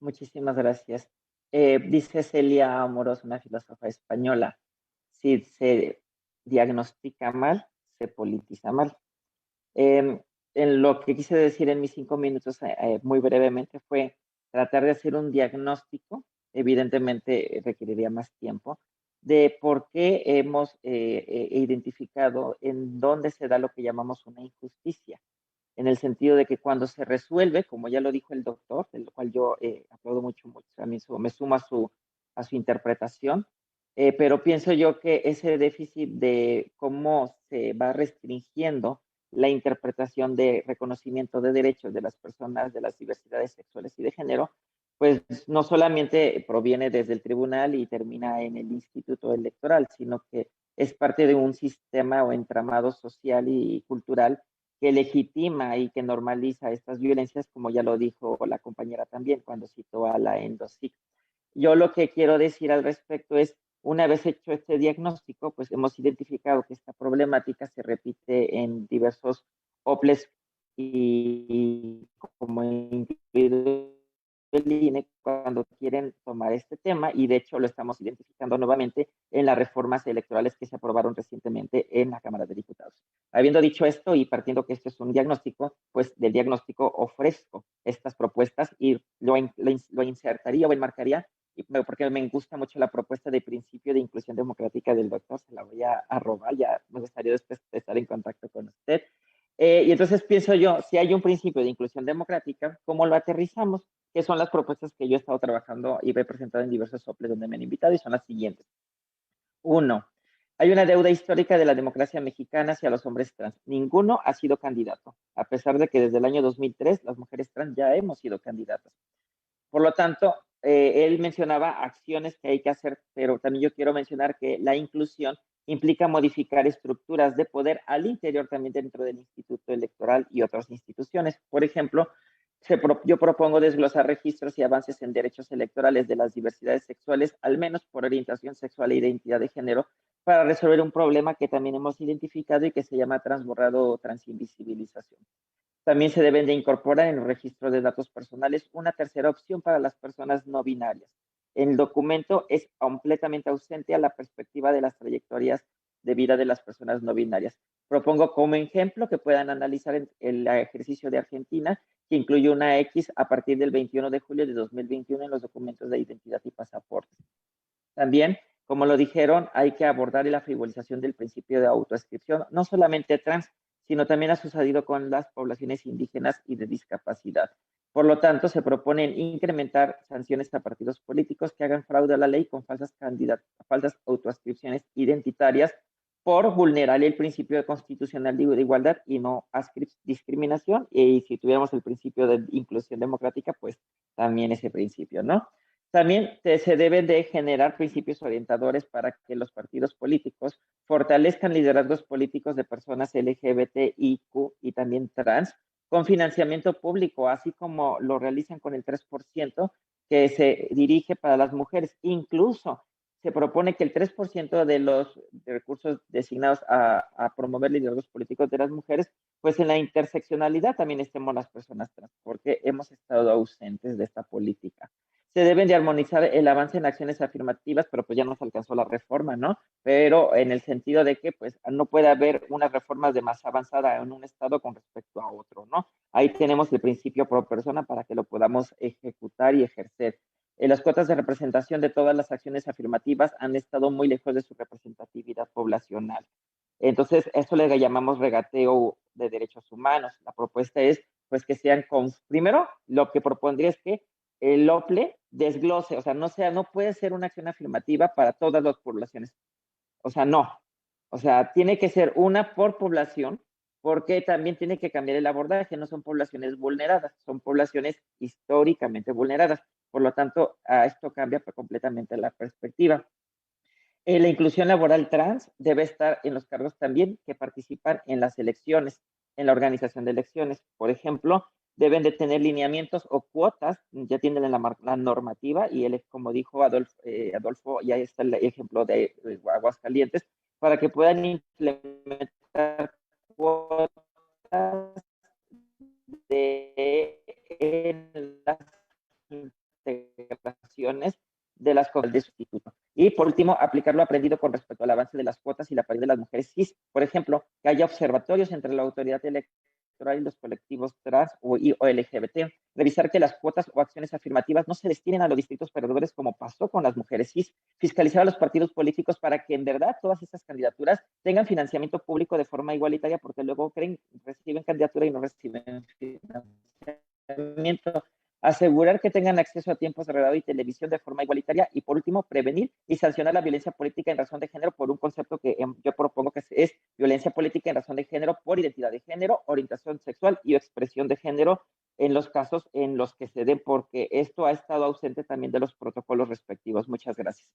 Muchísimas gracias. Dice Celia Amorós, una filósofa española, si se diagnostica mal, se politiza mal. Eh, en lo que quise decir en mis 5 minutos, muy brevemente, fue tratar de hacer un diagnóstico, evidentemente requeriría más tiempo, de por qué hemos identificado en dónde se da lo que llamamos una injusticia, en el sentido de que cuando se resuelve, como ya lo dijo el doctor, de lo cual yo aplaudo mucho, mucho, a mí me suma a su interpretación, pero pienso yo que ese déficit de cómo se va restringiendo la interpretación de reconocimiento de derechos de las personas de las diversidades sexuales y de género, pues no solamente proviene desde el tribunal y termina en el instituto electoral, sino que es parte de un sistema o entramado social y cultural que legitima y que normaliza estas violencias, como ya lo dijo la compañera también cuando citó a la ENDOSIC. Yo lo que quiero decir al respecto es, una vez hecho este diagnóstico, pues hemos identificado que esta problemática se repite en diversos OPLES y como incluido el INE cuando quieren tomar este tema, y de hecho lo estamos identificando nuevamente en las reformas electorales que se aprobaron recientemente en la Cámara de Diputados. Habiendo dicho esto y partiendo que esto es un diagnóstico, pues del diagnóstico ofrezco estas propuestas y lo insertaría o enmarcaría, porque me gusta mucho la propuesta de principio de inclusión democrática del doctor, se la voy a robar, ya me gustaría después estar en contacto con usted. Y entonces pienso yo, si hay un principio de inclusión democrática, ¿cómo lo aterrizamos? ¿Qué son las propuestas que yo he estado trabajando y he presentado en diversos soples donde me han invitado? Y son las siguientes. Uno, hay una deuda histórica de la democracia mexicana hacia los hombres trans. Ninguno ha sido candidato, a pesar de que desde el año 2003 las mujeres trans ya hemos sido candidatas. Por lo tanto, él mencionaba acciones que hay que hacer, pero también yo quiero mencionar que la inclusión implica modificar estructuras de poder al interior también dentro del Instituto Electoral y otras instituciones. Por ejemplo, yo propongo desglosar registros y avances en derechos electorales de las diversidades sexuales, al menos por orientación sexual e identidad de género, para resolver un problema que también hemos identificado y que se llama transborrado o transinvisibilización. También se deben de incorporar en el registro de datos personales una tercera opción para las personas no binarias. El documento es completamente ausente a la perspectiva de las trayectorias de vida de las personas no binarias. Propongo como ejemplo que puedan analizar el ejercicio de Argentina, que incluye una X a partir del 21 de julio de 2021 en los documentos de identidad y pasaportes. También, como lo dijeron, hay que abordar la frivolización del principio de autoascripción, no solamente trans, sino también ha sucedido con las poblaciones indígenas y de discapacidad. Por lo tanto, se proponen incrementar sanciones a partidos políticos que hagan fraude a la ley con falsas autoascripciones identitarias por vulnerar el principio constitucional de igualdad y no discriminación. Y si tuviéramos el principio de inclusión democrática, pues también ese principio, ¿no? También se deben de generar principios orientadores para que los partidos políticos fortalezcan liderazgos políticos de personas LGBTIQ y también trans con financiamiento público, así como lo realizan con el 3% que se dirige para las mujeres. Incluso se propone que el 3% de los recursos designados a promover liderazgos políticos de las mujeres, pues en la interseccionalidad también estemos las personas trans, porque hemos estado ausentes de esta política. Se deben de armonizar el avance en acciones afirmativas, pero pues ya nos alcanzó la reforma, ¿no? Pero en el sentido de que pues no puede haber unas reformas de más avanzada en un estado con respecto a otro, ¿no? Ahí tenemos el principio pro persona para que lo podamos ejecutar y ejercer. Las cuotas de representación de todas las acciones afirmativas han estado muy lejos de su representatividad poblacional. Entonces, eso le llamamos regateo de derechos humanos. La propuesta es, pues, que sean primero, lo que propondría es que el OPLE desglose, o sea, no puede ser una acción afirmativa para todas las poblaciones. O sea, no. O sea, tiene que ser una por población, porque también tiene que cambiar el abordaje. No son poblaciones vulneradas, son poblaciones históricamente vulneradas. Por lo tanto, a esto cambia completamente la perspectiva. La inclusión laboral trans debe estar en los cargos también que participan en las elecciones, en la organización de elecciones. Por ejemplo, deben de tener lineamientos o cuotas, ya tienen la normativa y él, como dijo Adolfo, ya está el ejemplo de Aguascalientes, para que puedan implementar cuotas de, en las decisiones de las cosas de sustituto. Y por último, aplicar lo aprendido con respecto al avance de las cuotas y la paridad de las mujeres cis. Por ejemplo, que haya observatorios entre la autoridad electoral y los colectivos trans o LGBT. Revisar que las cuotas o acciones afirmativas no se destinen a los distritos perdedores como pasó con las mujeres cis. Fiscalizar a los partidos políticos para que en verdad todas estas candidaturas tengan financiamiento público de forma igualitaria, porque luego reciben candidatura y no reciben financiamiento. Asegurar que tengan acceso a tiempos de radio y televisión de forma igualitaria y, por último, prevenir y sancionar la violencia política en razón de género por un concepto que yo propongo que es violencia política en razón de género por identidad de género, orientación sexual y expresión de género en los casos en los que se den, porque esto ha estado ausente también de los protocolos respectivos. Muchas gracias.